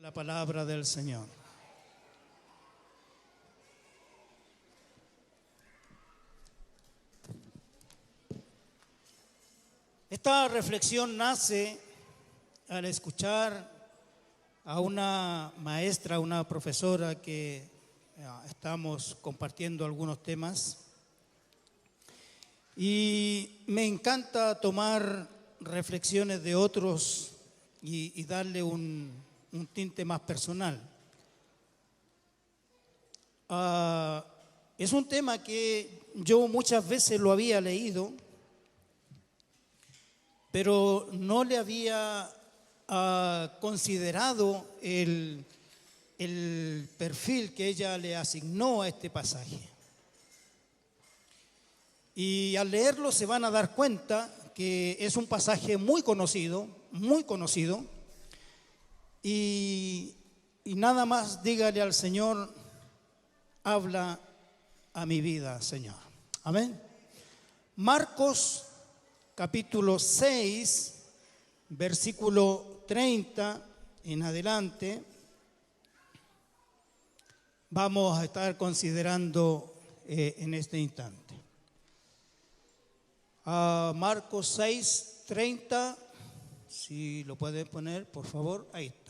La palabra del Señor. Esta reflexión nace al escuchar a una maestra, una profesora que estamos compartiendo algunos temas, y me encanta tomar reflexiones de otros y darle un tinte más personal. Es un tema que yo muchas veces lo había leído, pero no le había considerado el perfil que ella le asignó a este pasaje. Y al leerlo se van a dar cuenta que es un pasaje muy conocido, y nada más dígale al Señor: habla a mi vida, Señor. Amén. Marcos capítulo 6, versículo 30 en adelante, vamos a estar considerando en este instante. Marcos 6, 30, si lo pueden poner, por favor, ahí está.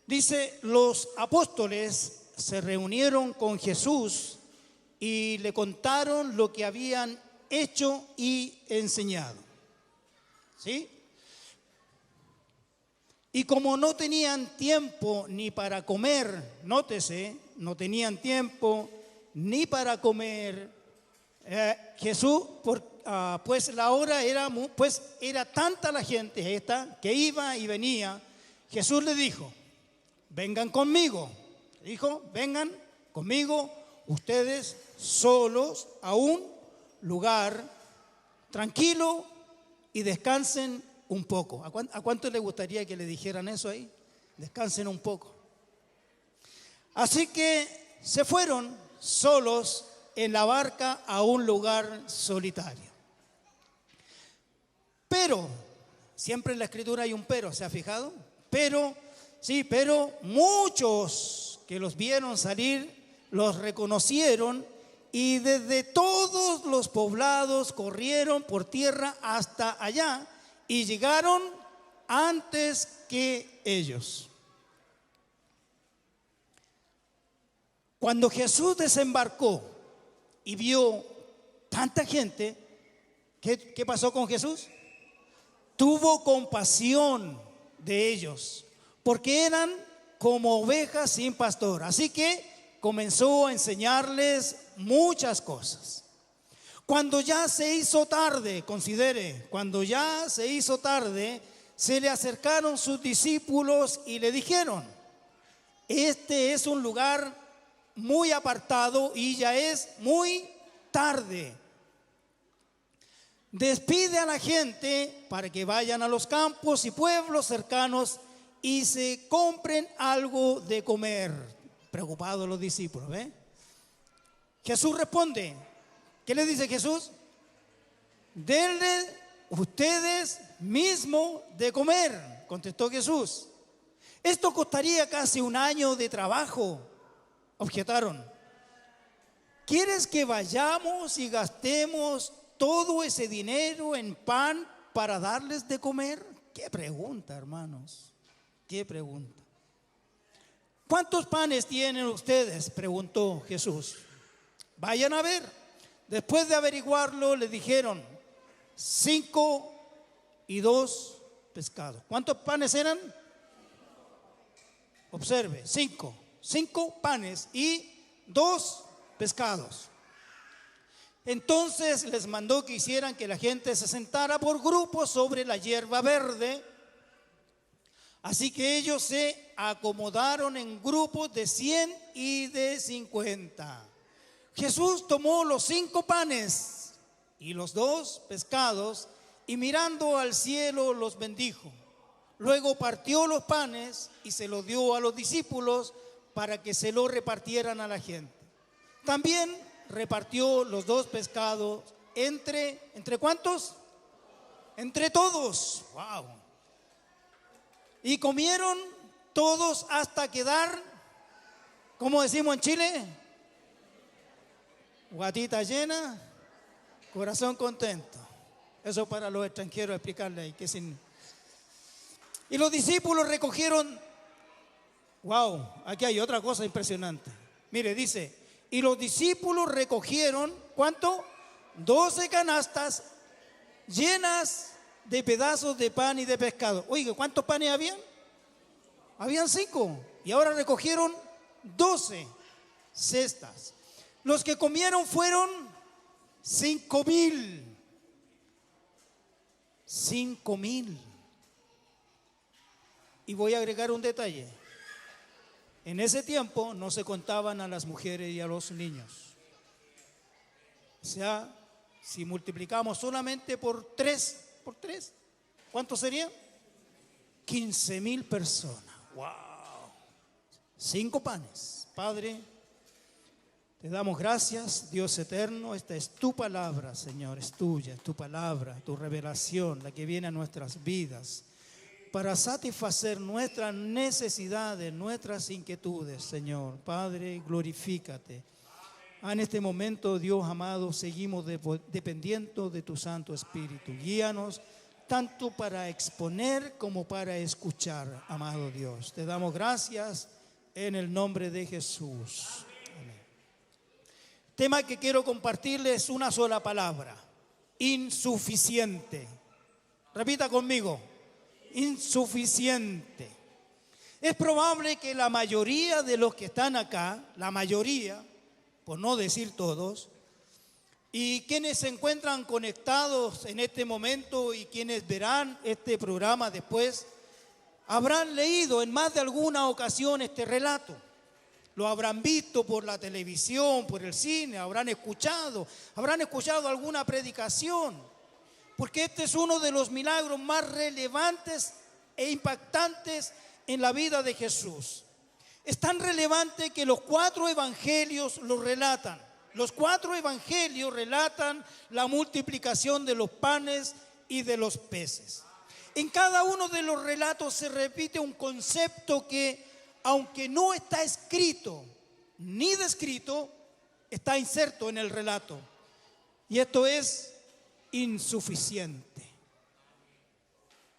Dice: los apóstoles se reunieron con Jesús y le contaron lo que habían hecho y enseñado. ¿Sí? Y como no tenían tiempo ni para comer, nótese, no tenían tiempo ni para comer, Jesús, pues la hora era tanta la gente esta que iba y venía. Jesús le dijo: vengan conmigo. Dijo: vengan conmigo ustedes solos a un lugar tranquilo y descansen un poco. ¿A cuánto le gustaría que le dijeran eso ahí? Descansen un poco. Así que se fueron solos en la barca a un lugar solitario. Pero, siempre en la Escritura hay un pero, ¿se ha fijado? Pero muchos que los vieron salir los reconocieron y desde todos los poblados corrieron por tierra hasta allá y llegaron antes que ellos. Cuando Jesús desembarcó y vio tanta gente, ¿qué pasó con Jesús? Tuvo compasión de ellos, porque eran como ovejas sin pastor. Así que comenzó a enseñarles muchas cosas. Cuando ya se hizo tarde, considere, cuando ya se hizo tarde, se le acercaron sus discípulos y le dijeron: este es un lugar muy apartado y ya es muy tarde. Despide a la gente para que vayan a los campos y pueblos cercanos y se compren algo de comer. Preocupados los discípulos, ¿ve? Jesús responde. ¿Qué le dice Jesús? Denle ustedes mismo de comer, contestó Jesús. Esto costaría casi un año de trabajo, objetaron. ¿Quieres que vayamos y gastemos todo ese dinero en pan para darles de comer? Qué pregunta, hermanos, qué pregunta. ¿Cuántos panes tienen ustedes?, preguntó Jesús. Vayan a ver. Después de averiguarlo, le dijeron: 5 y 2 pescados. ¿Cuántos panes eran? Observe, 5 panes y 2 pescados. Entonces les mandó que hicieran que la gente se sentara por grupos sobre la hierba verde. Así que ellos se acomodaron en grupos de 100 y de 50. Jesús tomó los 5 panes y los 2 pescados y mirando al cielo los bendijo. Luego partió los panes y se los dio a los discípulos para que se lo repartieran a la gente. También repartió los 2 pescados ¿entre cuántos? Entre todos. Wow. Y comieron todos hasta quedar, ¿cómo decimos en Chile? Guatita llena, corazón contento. Eso para los extranjeros explicarle ahí qué significa. Y los discípulos recogieron, wow, aquí hay otra cosa impresionante. Mire, dice, y los discípulos recogieron, ¿cuánto? 12 canastas llenas de pedazos de pan y de pescado. Oiga, ¿cuántos panes habían? Habían 5. Y ahora recogieron 12 cestas. Los que comieron fueron 5,000. 5,000. Y voy a agregar un detalle. En ese tiempo no se contaban a las mujeres y a los niños. O sea, si multiplicamos solamente por 3, ¿cuánto sería? 15,000 personas. ¡Wow! 5 panes. Padre, te damos gracias, Dios eterno. Esta es tu palabra, Señor, es tuya, es tu palabra, tu revelación, la que viene a nuestras vidas para satisfacer nuestras necesidades, nuestras inquietudes, Señor. Padre, glorifícate. En este momento, Dios amado, seguimos dependiendo de tu Santo Espíritu. Guíanos tanto para exponer como para escuchar, amado Dios. Te damos gracias en el nombre de Jesús. Amén. Tema que quiero compartirles una sola palabra: insuficiente. Repita conmigo: insuficiente. Es probable que la mayoría de los que están acá, la mayoría, por no decir todos, y quienes se encuentran conectados en este momento y quienes verán este programa después, habrán leído en más de alguna ocasión este relato. Lo habrán visto por la televisión, por el cine, habrán escuchado alguna predicación, porque este es uno de los milagros más relevantes e impactantes en la vida de Jesús. Es tan relevante que los 4 evangelios lo relatan. Los 4 evangelios relatan la multiplicación de los panes y de los peces. En cada uno de los relatos se repite un concepto que, aunque no está escrito ni descrito, está inserto en el relato. Y esto es insuficiente.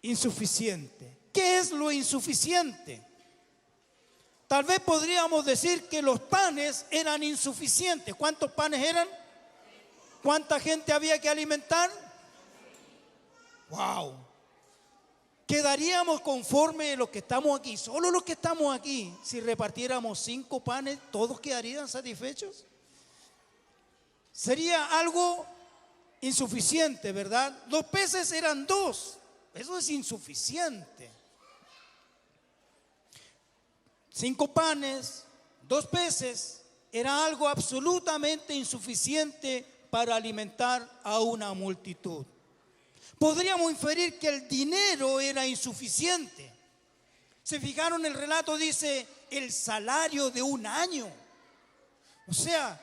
Insuficiente. ¿Qué es lo insuficiente? Tal vez podríamos decir que los panes eran insuficientes. ¿Cuántos panes eran? ¿Cuánta gente había que alimentar? ¡Wow! ¿Quedaríamos conforme los que estamos aquí? Solo los que estamos aquí, si repartiéramos 5 panes, ¿todos quedarían satisfechos? Sería algo insuficiente, ¿verdad? Los peces eran 2. Eso es insuficiente. 5 panes, 2 peces, era algo absolutamente insuficiente para alimentar a una multitud. Podríamos inferir que el dinero era insuficiente. ¿Se fijaron? El relato dice el salario de un año. O sea,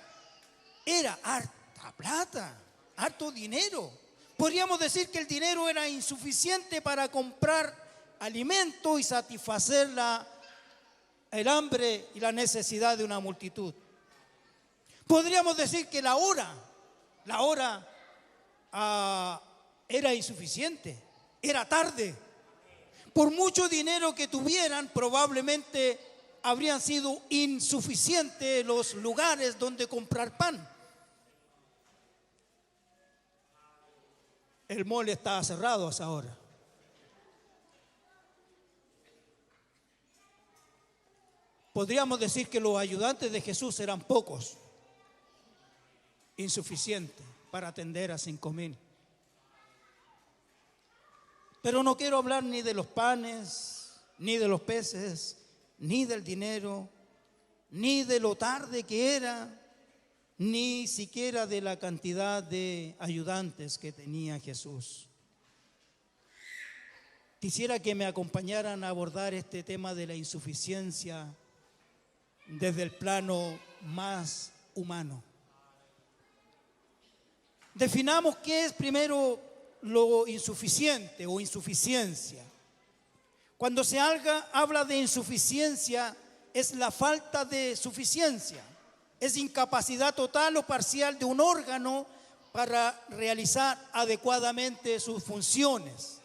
era harta plata, harto dinero. Podríamos decir que el dinero era insuficiente para comprar alimento y satisfacer el hambre y la necesidad de una multitud. Podríamos decir que la hora era insuficiente, era tarde. Por mucho dinero que tuvieran, probablemente habrían sido insuficientes los lugares donde comprar pan. El mall estaba cerrado a esa hora. Podríamos decir que los ayudantes de Jesús eran pocos, insuficientes para atender a 5,000. Pero no quiero hablar ni de los panes, ni de los peces, ni del dinero, ni de lo tarde que era, ni siquiera de la cantidad de ayudantes que tenía Jesús. Quisiera que me acompañaran a abordar este tema de la insuficiencia desde el plano más humano. Definamos qué es primero lo insuficiente o insuficiencia. Cuando se habla de insuficiencia, es la falta de suficiencia, es incapacidad total o parcial de un órgano para realizar adecuadamente sus funciones.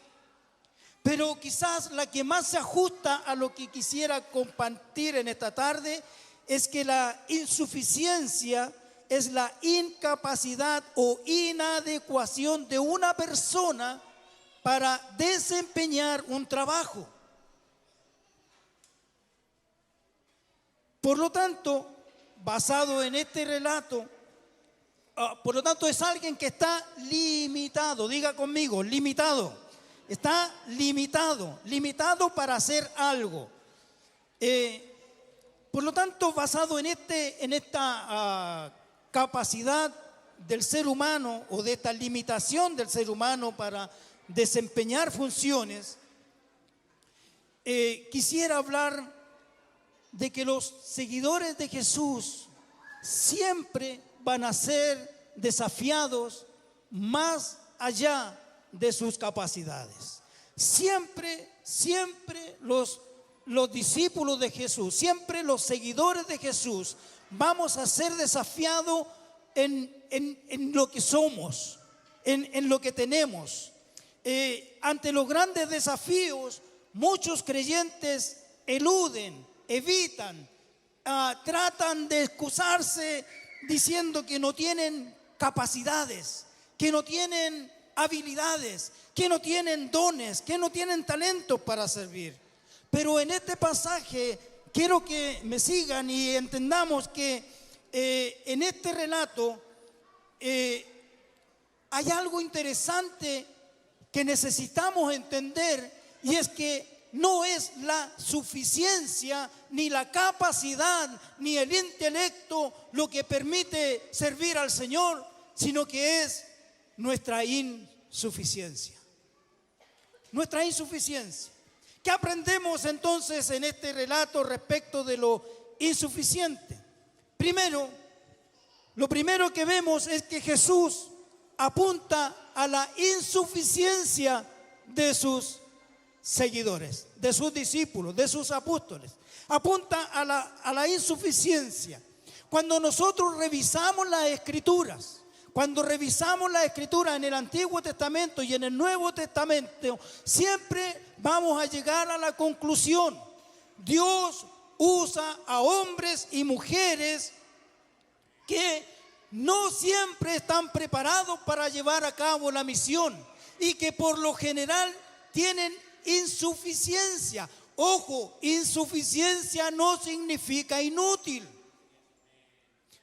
Pero quizás la que más se ajusta a lo que quisiera compartir en esta tarde es que la insuficiencia es la incapacidad o inadecuación de una persona para desempeñar un trabajo. Por lo tanto, basado en este relato, por lo tanto es alguien que está limitado, diga conmigo, limitado. Está limitado para hacer algo. Por lo tanto, basado en esta capacidad del ser humano o de esta limitación del ser humano para desempeñar funciones, quisiera hablar de que los seguidores de Jesús siempre van a ser desafiados más allá de sus capacidades. Siempre los discípulos de Jesús, siempre los seguidores de Jesús, vamos a ser desafiados en lo que somos, en lo que tenemos. Ante los grandes desafíos, muchos creyentes evitan, tratan de excusarse diciendo que no tienen capacidades, que no tienen habilidades, que no tienen dones, que no tienen talentos para servir. Pero en este pasaje quiero que me sigan y entendamos que en este relato hay algo interesante que necesitamos entender, y es que no es la suficiencia, ni la capacidad, ni el intelecto lo que permite servir al Señor, sino que es nuestra insuficiencia. Nuestra insuficiencia. ¿Qué aprendemos entonces en este relato respecto de lo insuficiente? Primero, lo primero que vemos es que Jesús apunta a la insuficiencia de sus seguidores, de sus discípulos, de sus apóstoles. Apunta a la insuficiencia. Cuando nosotros revisamos las Escrituras, en el Antiguo Testamento y en el Nuevo Testamento, siempre vamos a llegar a la conclusión: Dios usa a hombres y mujeres que no siempre están preparados para llevar a cabo la misión y que por lo general tienen insuficiencia. Ojo, insuficiencia no significa inútil,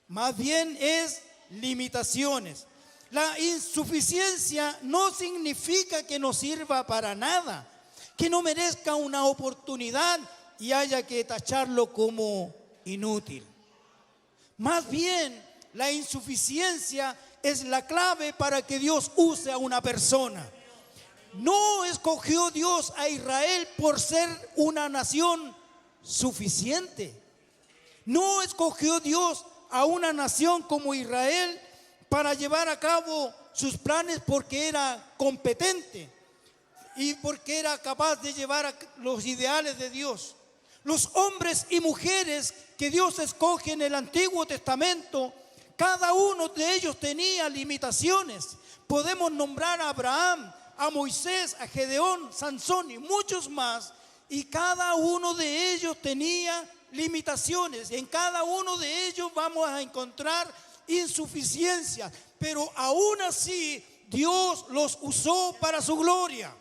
más bien es limitaciones. La insuficiencia no significa que no sirva para nada, que no merezca una oportunidad y haya que tacharlo como inútil. Más bien, la insuficiencia es la clave para que Dios use a una persona. No escogió Dios a Israel por ser una nación suficiente. No escogió Dios a una nación como Israel para llevar a cabo sus planes porque era competente y porque era capaz de llevar a los ideales de Dios. Los hombres y mujeres que Dios escoge en el Antiguo Testamento, cada uno de ellos tenía limitaciones. Podemos nombrar a Abraham, a Moisés, a Gedeón, Sansón y muchos más, y cada uno de ellos tenía limitaciones. En cada uno de ellos vamos a encontrar insuficiencias, pero aún así Dios los usó para su gloria.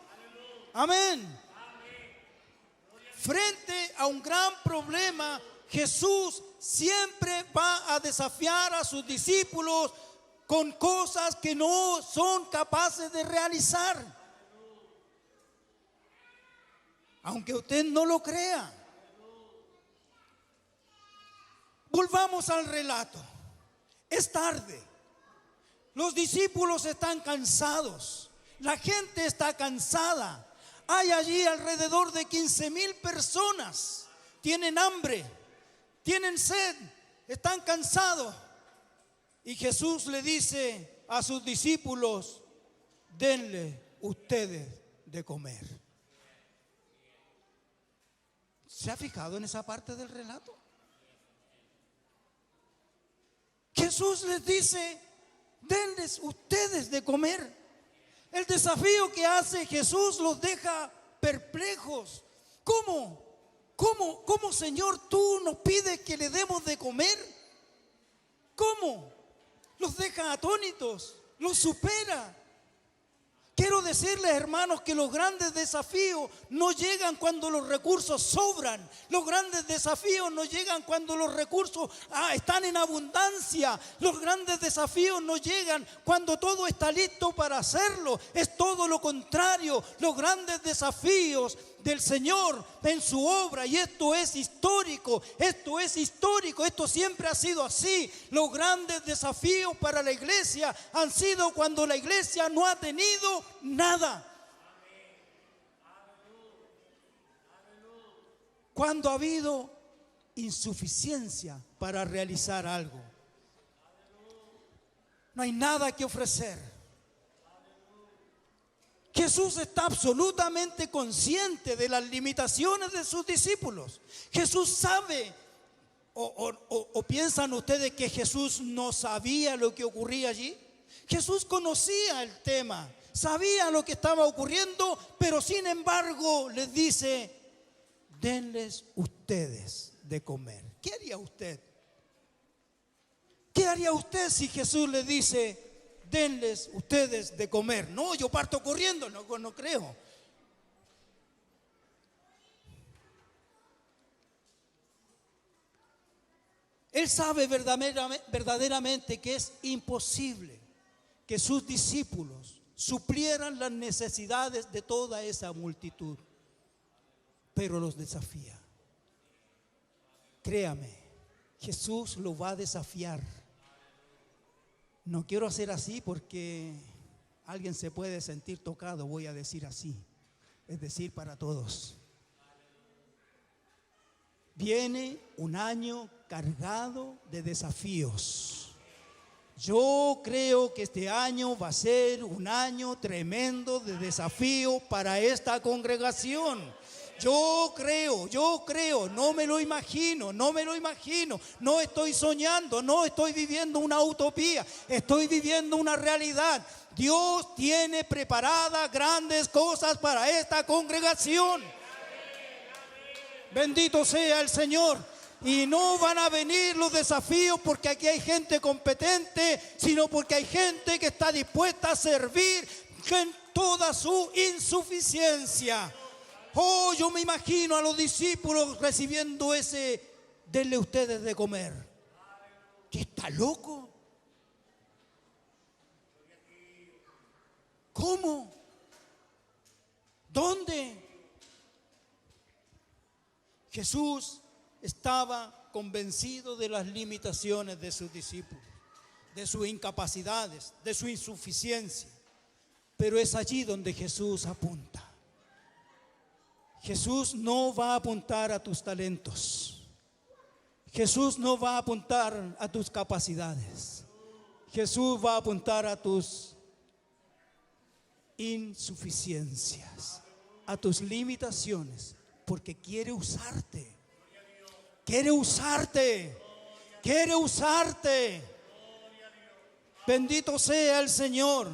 Amén. Frente a un gran problema, Jesús siempre va a desafiar a sus discípulos con cosas que no son capaces de realizar. Aunque usted no lo crea. Volvamos al relato. Es tarde. Los discípulos están cansados. La gente está cansada. Hay allí alrededor de 15,000 personas. Tienen hambre, tienen sed, están cansados. Y Jesús le dice a sus discípulos: denle ustedes de comer. ¿Se ha fijado en esa parte del relato? Jesús les dice: denles ustedes de comer. El desafío que hace Jesús los deja perplejos. ¿Cómo, Señor, tú nos pides que le demos de comer? ¿Cómo? Los deja atónitos, los supera. Quiero decirles, hermanos, que los grandes desafíos no llegan cuando los recursos sobran. Los grandes desafíos no llegan cuando los recursos están en abundancia. Los grandes desafíos no llegan cuando todo está listo para hacerlo. Es todo lo contrario. Los grandes desafíos del Señor en su obra, y esto es histórico, esto siempre ha sido así. Los grandes desafíos para la iglesia han sido cuando la iglesia no ha tenido nada, cuando ha habido insuficiencia para realizar algo. No hay nada que ofrecer. Jesús está absolutamente consciente de las limitaciones de sus discípulos. Jesús sabe, o piensan ustedes que Jesús no sabía lo que ocurría allí. Jesús conocía el tema, sabía lo que estaba ocurriendo, pero sin embargo les dice: denles ustedes de comer. ¿Qué haría usted? ¿Qué haría usted si Jesús le dice: denles ustedes de comer? No, yo parto corriendo, no creo. Él sabe verdaderamente que es imposible que sus discípulos suplieran las necesidades de toda esa multitud, pero los desafía. Créame, Jesús lo va a desafiar. No quiero hacer así porque alguien se puede sentir tocado, voy a decir así, es decir, para todos. Viene un año cargado de desafíos. Yo creo que este año va a ser un año tremendo de desafío para esta congregación. Yo creo, no me lo imagino, no estoy soñando, no estoy viviendo una utopía, estoy viviendo una realidad. Dios tiene preparadas grandes cosas para esta congregación. Bendito sea el Señor. Y no van a venir los desafíos porque aquí hay gente competente, sino porque hay gente que está dispuesta a servir en toda su insuficiencia. Oh, yo me imagino a los discípulos recibiendo ese: denle ustedes de comer. ¿Qué está loco? ¿Cómo? ¿Dónde? Jesús estaba convencido de las limitaciones de sus discípulos, de sus incapacidades, de su insuficiencia. Pero es allí donde Jesús apunta. Jesús no va a apuntar a tus talentos. Jesús no va a apuntar a tus capacidades. Jesús va a apuntar a tus insuficiencias, a tus limitaciones, porque quiere usarte. Quiere usarte. Quiere usarte. Bendito sea el Señor.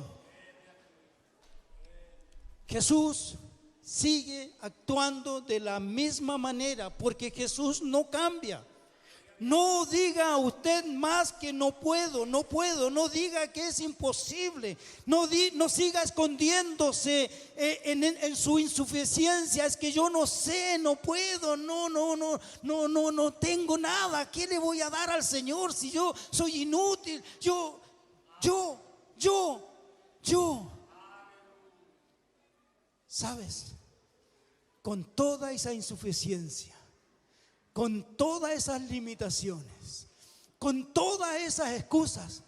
Jesús sigue actuando de la misma manera, porque Jesús no cambia. No diga usted más que no puedo, no diga que es imposible, no siga escondiéndose en su insuficiencia. Es que yo no sé, no puedo, no tengo nada. ¿Qué le voy a dar al Señor si yo soy inútil? Yo. ¿Sabes? Con toda esa insuficiencia, con todas esas limitaciones, con todas esas excusas,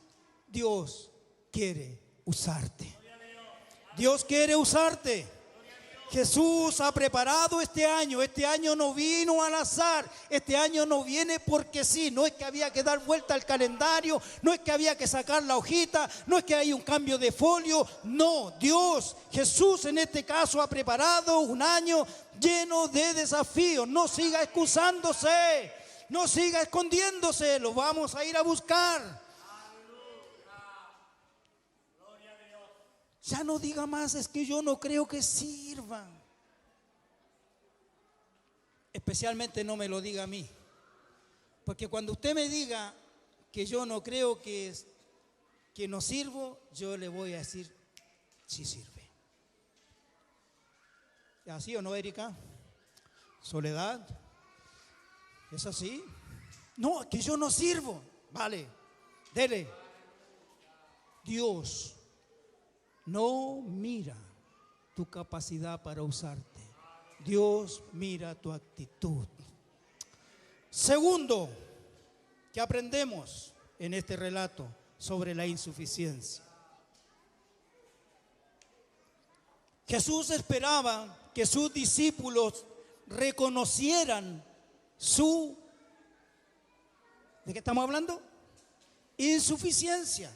Dios quiere usarte. Dios quiere usarte. Jesús ha preparado este año. Este año no vino al azar. Este año no viene porque sí. No es que había que dar vuelta al calendario. No es que había que sacar la hojita. No es que hay un cambio de folio. No, Dios, Jesús en este caso ha preparado un año lleno de desafíos. No siga excusándose. No siga escondiéndose. Lo vamos a ir a buscar. Ya no diga más, es que yo no creo que sirvan. Especialmente no me lo diga a mí. Porque cuando usted me diga que yo no creo que no sirvo, yo le voy a decir, sí sirve. ¿Es así o no, Erika? Soledad, ¿es así? No, que yo no sirvo. Vale, dele. Dios no mira tu capacidad para usarte. Dios mira tu actitud. Segundo, que aprendemos en este relato sobre la insuficiencia. Jesús esperaba que sus discípulos reconocieran ¿de qué estamos hablando? Insuficiencia.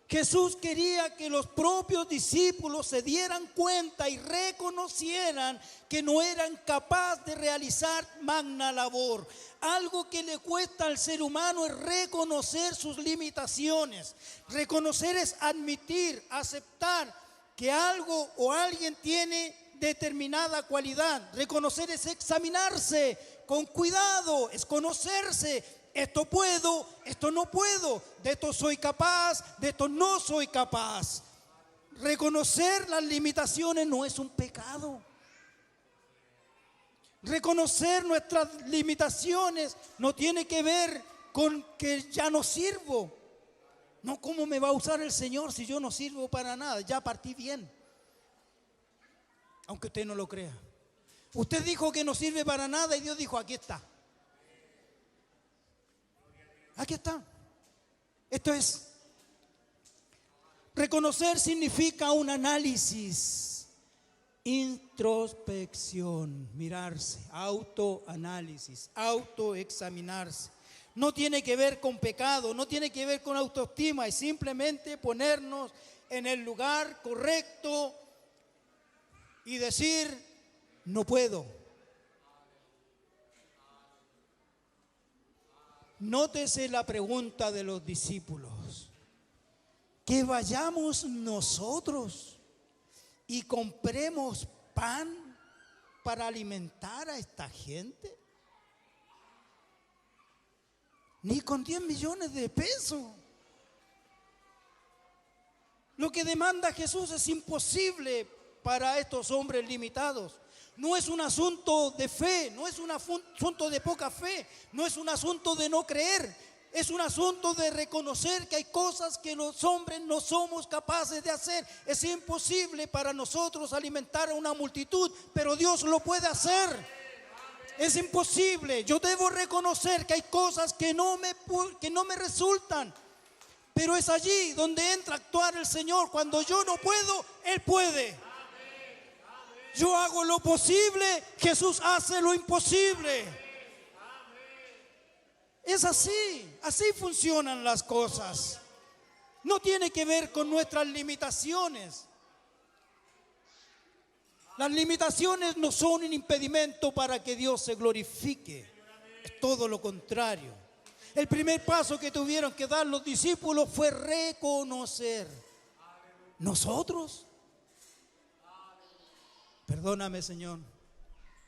Jesús quería que los propios discípulos se dieran cuenta y reconocieran que no eran capaces de realizar magna labor. Algo que le cuesta al ser humano es reconocer sus limitaciones. Reconocer es admitir, aceptar que algo o alguien tiene determinada cualidad. Reconocer es examinarse con cuidado, es conocerse. Esto puedo, esto no puedo, de esto soy capaz, de esto no soy capaz. Reconocer las limitaciones no es un pecado. Reconocer nuestras limitaciones no tiene que ver con que ya no sirvo. No, ¿cómo me va a usar el Señor si yo no sirvo para nada? Ya partí bien. Aunque usted no lo crea. Usted dijo que no sirve para nada y Dios dijo, aquí está. Aquí está. Esto es. Reconocer significa un análisis, introspección, mirarse, autoanálisis, autoexaminarse. No tiene que ver con pecado, no tiene que ver con autoestima, es simplemente ponernos en el lugar correcto y decir, no puedo. Nótese la pregunta de los discípulos. Que vayamos nosotros y compremos pan para alimentar a esta gente. Ni con 10 millones de pesos. Lo que demanda Jesús es imposible para estos hombres limitados. No es un asunto de fe, no es un asunto de poca fe, no es un asunto de no creer, es un asunto de reconocer que hay cosas que los hombres no somos capaces de hacer. Es imposible para nosotros alimentar a una multitud, pero Dios lo puede hacer. Es imposible. Yo debo reconocer que hay cosas que no me resultan, pero es allí donde entra a actuar el Señor. Cuando yo no puedo, Él puede. Yo hago lo posible, Jesús hace lo imposible. Es así, así funcionan las cosas. No tiene que ver con nuestras limitaciones. Las limitaciones no son un impedimento para que Dios se glorifique. Es todo lo contrario. El primer paso que tuvieron que dar los discípulos fue reconocer. Nosotros. Perdóname, Señor,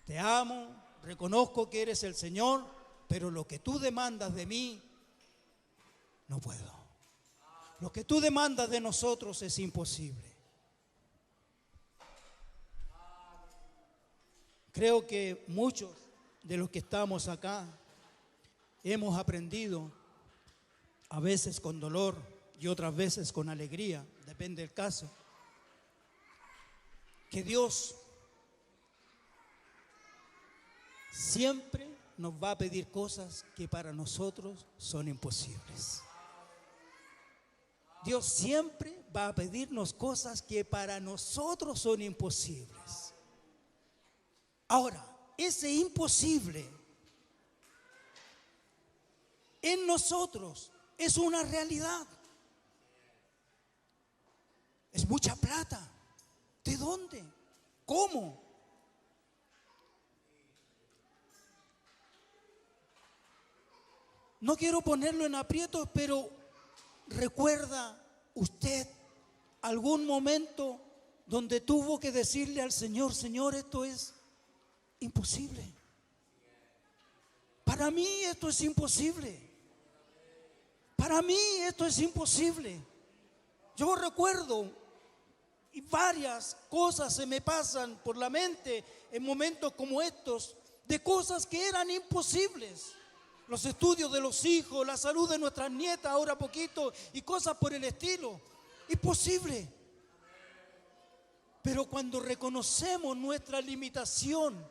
te amo, reconozco que eres el Señor, pero lo que tú demandas de mí, no puedo. Lo que tú demandas de nosotros es imposible. Creo que muchos de los que estamos acá hemos aprendido, a veces con dolor y otras veces con alegría, depende del caso, que Dios siempre nos va a pedir cosas que para nosotros son imposibles. Dios siempre va a pedirnos cosas que para nosotros son imposibles. Ahora, ese imposible en nosotros es una realidad. Es mucha plata. ¿De dónde? ¿Cómo? No quiero ponerlo en aprietos, pero ¿recuerda usted algún momento donde tuvo que decirle al Señor: Señor, esto es imposible? Para mí esto es imposible. Para mí esto es imposible. Yo recuerdo, y varias cosas se me pasan por la mente en momentos como estos, de cosas que eran imposibles. Los estudios de los hijos, la salud de nuestras nietas ahora poquito y cosas por el estilo. Imposible. Pero cuando reconocemos nuestra limitación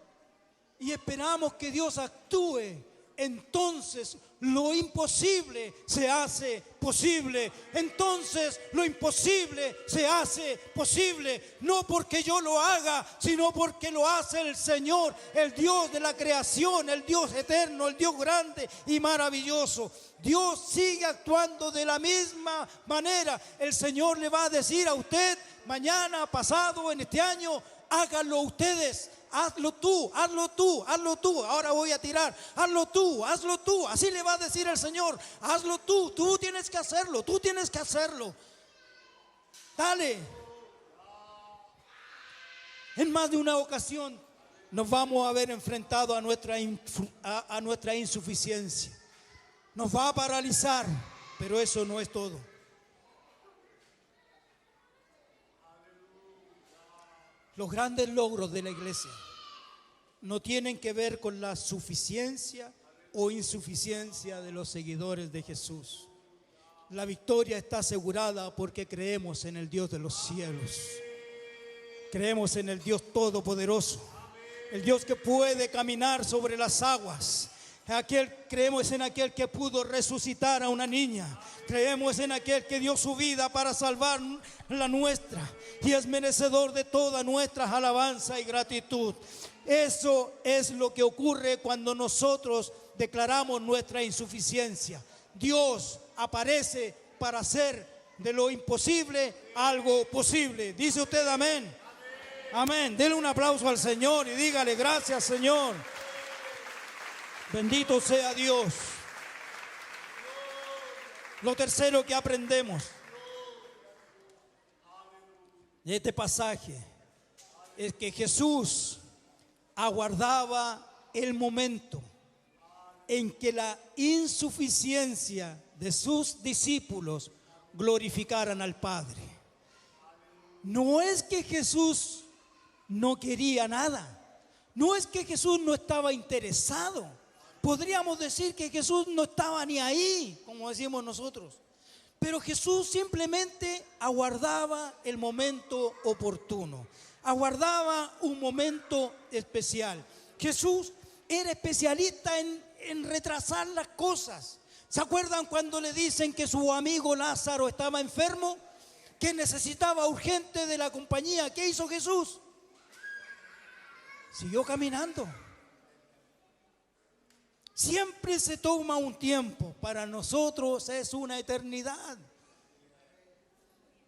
y esperamos que Dios actúe, entonces lo imposible se hace posible. Entonces lo imposible se hace posible. No porque yo lo haga, sino porque lo hace el Señor, el Dios de la creación, el Dios eterno, el Dios grande y maravilloso. Dios sigue actuando de la misma manera. El Señor le va a decir a usted mañana, pasado, en este año: háganlo ustedes. Hazlo tú, hazlo tú, hazlo tú. Ahora voy a tirar. Hazlo tú, hazlo tú. Así le va a decir el Señor: hazlo tú, tú tienes que hacerlo, tú tienes que hacerlo. Dale. En más de una ocasión nos vamos a ver enfrentados a nuestra insuficiencia. Nos va a paralizar, pero eso no es todo. Los grandes logros de la iglesia no tienen que ver con la suficiencia o insuficiencia de los seguidores de Jesús. La victoria está asegurada porque creemos en el Dios de los cielos. Creemos en el Dios todopoderoso, el Dios que puede caminar sobre las aguas. Creemos en aquel que pudo resucitar a una niña. Creemos en aquel que dio su vida para salvar la nuestra y es merecedor de toda nuestra alabanza y gratitud. Eso es lo que ocurre cuando nosotros declaramos nuestra insuficiencia. Dios aparece para hacer de lo imposible algo posible. ¿Dice usted amén? Amén. Dele un aplauso al Señor y dígale: gracias, Señor. Bendito sea Dios. Lo tercero que aprendemos de este pasaje es que Jesús aguardaba el momento en que la insuficiencia de sus discípulos glorificaran al Padre. No es que Jesús no quería nada, no es que Jesús no estaba interesado. Podríamos decir que Jesús no estaba ni ahí, como decimos nosotros. Pero Jesús simplemente aguardaba el momento oportuno. Aguardaba un momento especial. Jesús era especialista en retrasar las cosas. ¿Se acuerdan cuando le dicen que su amigo Lázaro estaba enfermo? Que necesitaba urgente de la compañía. ¿Qué hizo Jesús? Siguió caminando. Siempre se toma un tiempo. Para nosotros es una eternidad.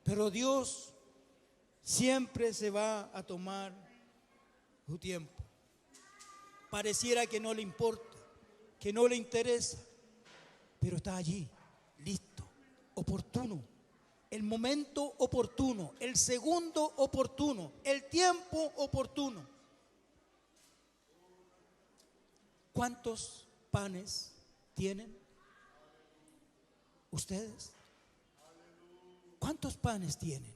Pero Dios siempre se va a tomar su tiempo. Pareciera que no le importa, que no le interesa, pero está allí, listo, oportuno. El momento oportuno, el segundo oportuno, el tiempo oportuno. ¿Cuántos panes tienen ustedes? ¿Cuántos panes tienen?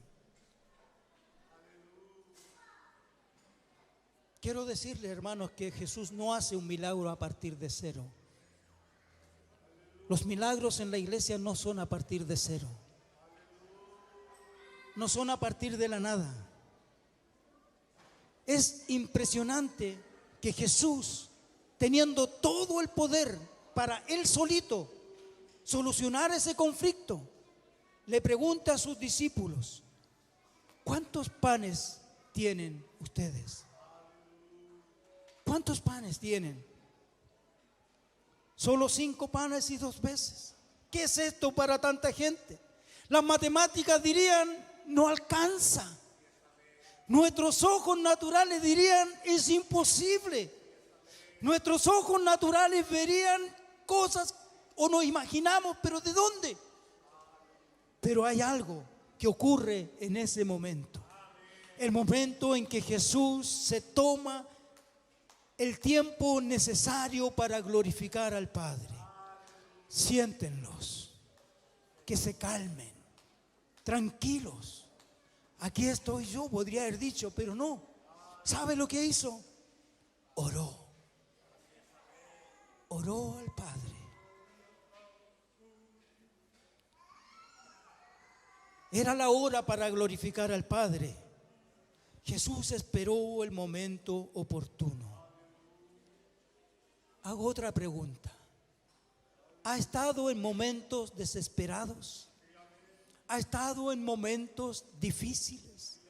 Quiero decirles, hermanos, que Jesús no hace un milagro a partir de cero. Los milagros en la iglesia no son a partir de cero. No son a partir de la nada. Es impresionante que Jesús, teniendo todo el poder para él solito solucionar ese conflicto, le pregunta a sus discípulos: ¿cuántos panes tienen ustedes? ¿Cuántos panes tienen? Solo 5 panes y 2 peces. ¿Qué es esto para tanta gente? Las matemáticas dirían, no alcanza. Nuestros ojos naturales dirían, es imposible. Nuestros ojos naturales verían cosas o nos imaginamos, pero ¿de dónde? Pero hay algo que ocurre en ese momento. El momento en que Jesús se toma el tiempo necesario para glorificar al Padre. Siéntenlos, que se calmen, tranquilos. Aquí estoy yo, podría haber dicho, pero no. ¿Sabe lo que hizo? Oró. Oró al Padre. Era la hora para glorificar al Padre. Jesús esperó el momento oportuno. Hago otra pregunta. ¿Ha estado en momentos desesperados? ¿Ha estado en momentos difíciles?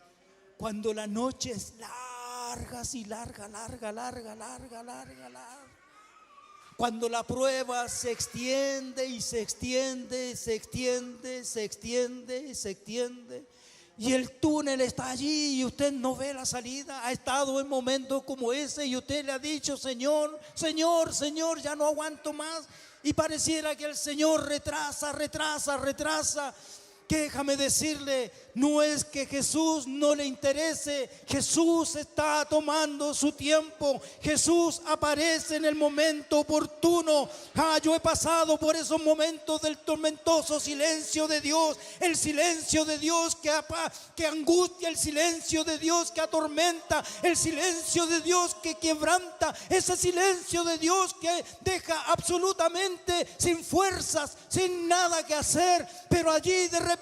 Cuando la noche es larga, así larga. Cuando la prueba se extiende y se extiende, se extiende, se extiende, se extiende. Y el túnel está allí y usted no ve la salida. Ha estado en momentos como ese y usted le ha dicho, Señor, Señor, Señor, ya no aguanto más. Y pareciera que el Señor retrasa. Déjame decirle, no es que Jesús no le interese. Jesús está tomando su tiempo. Jesús aparece en el momento oportuno. Yo he pasado por esos momentos del tormentoso silencio de Dios. El silencio de Dios que angustia, el silencio de Dios que atormenta, el silencio de Dios que quebranta, ese silencio de Dios que deja absolutamente sin fuerzas, sin nada que hacer. Pero allí de repente,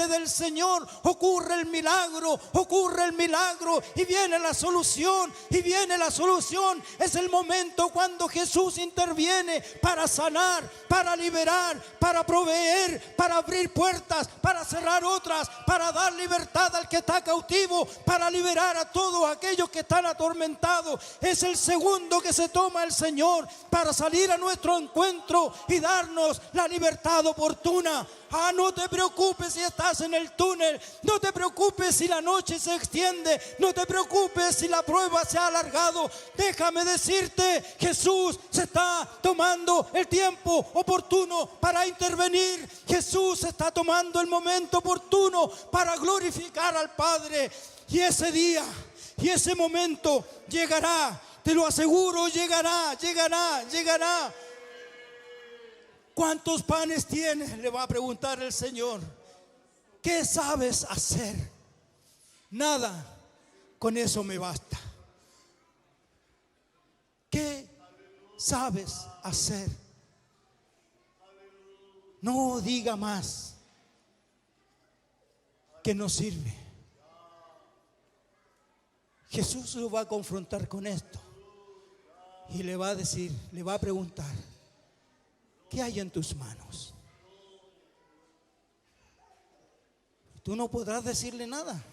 del Señor ocurre el milagro y viene la solución. Es el momento cuando Jesús interviene para sanar, para liberar, para proveer, para abrir puertas, para cerrar otras, para dar libertad al que está cautivo, para liberar a todos aquellos que están atormentados. Es el segundo que se toma el Señor para salir a nuestro encuentro y darnos la libertad oportuna. No te preocupes si estás en el túnel, no te preocupes si la noche se extiende, no te preocupes si la prueba se ha alargado. Déjame decirte, Jesús se está tomando el tiempo oportuno para intervenir. Jesús está tomando el momento oportuno para glorificar al Padre. Y ese día y ese momento llegará, te lo aseguro, llegará. ¿Cuántos panes tienes?, le va a preguntar el Señor. ¿Qué sabes hacer? Nada, con eso me basta. ¿Qué sabes hacer? No diga más, que no sirve. Jesús lo va a confrontar con esto y le va a decir, le va a preguntar, ¿qué hay en tus manos? Tú no podrás decirle nada.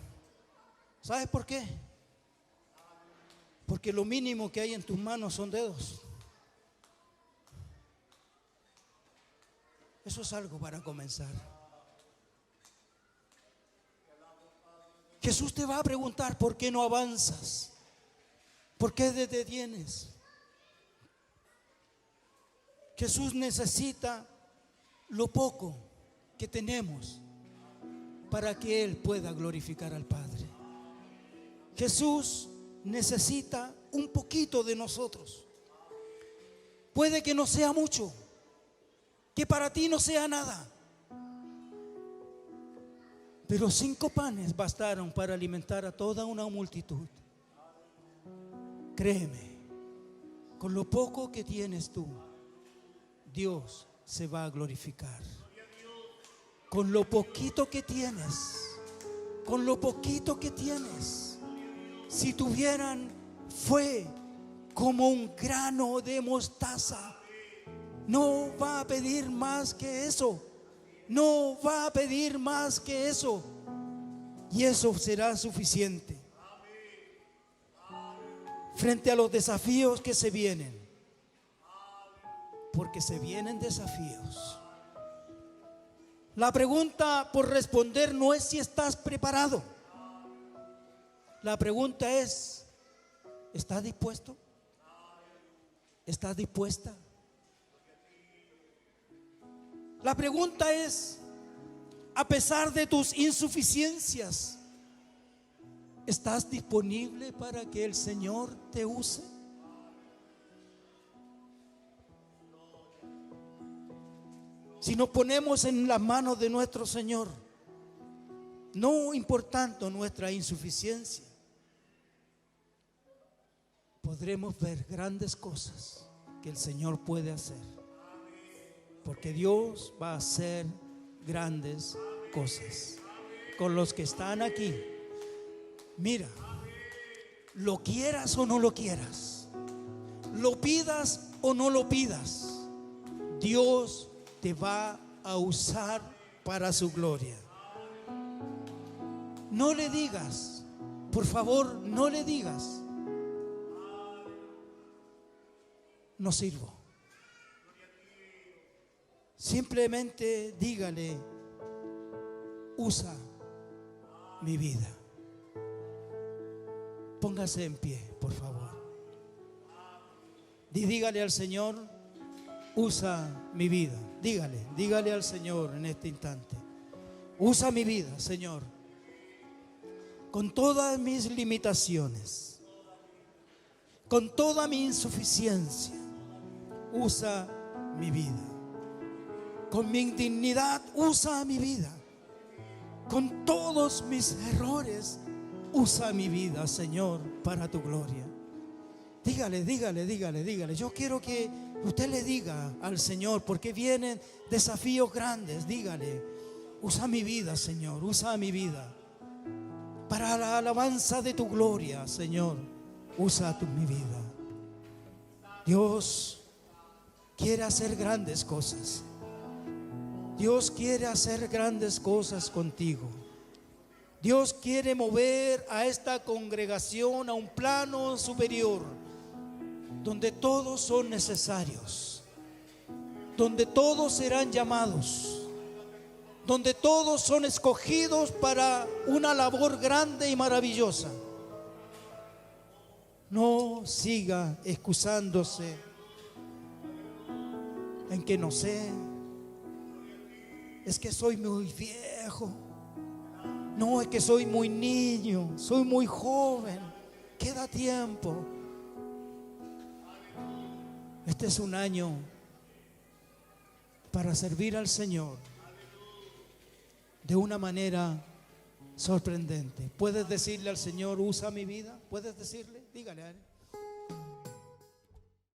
¿Sabes por qué? Porque lo mínimo que hay en tus manos son dedos. Eso es algo para comenzar. Jesús te va a preguntar, ¿por qué no avanzas? ¿Por qué te detienes? Jesús necesita lo poco que tenemos para que Él pueda glorificar al Padre. Jesús necesita un poquito de nosotros. Puede que no sea mucho, que para ti no sea nada, pero 5 panes bastaron para alimentar a toda una multitud. Créeme, con lo poco que tienes tú, Dios se va a glorificar. Con lo poquito que tienes, si tuvieran fe como un grano de mostaza, no va a pedir más que eso. Y eso será suficiente. frente a los desafíos que se vienen, porque se vienen desafíos. La pregunta por responder no es si estás preparado. La pregunta es, ¿estás dispuesto? ¿Estás dispuesta? La pregunta es, a pesar de tus insuficiencias, ¿estás disponible para que el Señor te use? Si nos ponemos en las manos de nuestro Señor, no importando nuestra insuficiencia, podremos ver grandes cosas que el Señor puede hacer. Porque Dios va a hacer grandes cosas con los que están aquí. Mira, lo quieras o no lo quieras, lo pidas o no lo pidas, Dios te va a usar para su gloria. No le digas, por favor, no le digas, no sirvo. Simplemente dígale, usa mi vida. Póngase en pie, por favor. Dígale al Señor, usa mi vida. Dígale al Señor en este instante, usa mi vida, Señor, con todas mis limitaciones, con toda mi insuficiencia. Usa mi vida. Con mi indignidad, usa mi vida. Con todos mis errores, usa mi vida, Señor, para tu gloria. Dígale. Yo quiero que usted le diga al Señor, porque vienen desafíos grandes. Dígale, usa mi vida, Señor, usa mi vida para la alabanza de tu gloria, Señor. Usa mi vida. Dios quiere hacer grandes cosas. Dios quiere hacer grandes cosas contigo. Dios quiere mover a esta congregación a un plano superior, donde todos son necesarios, donde todos serán llamados, donde todos son escogidos para una labor grande y maravillosa. No siga excusándose en que no sé, es que soy muy viejo, no, es que soy muy niño, soy muy joven, queda tiempo. Este es un año para servir al Señor de una manera sorprendente. ¿Puedes decirle al Señor, usa mi vida? ¿Puedes decirle? Dígale a Él.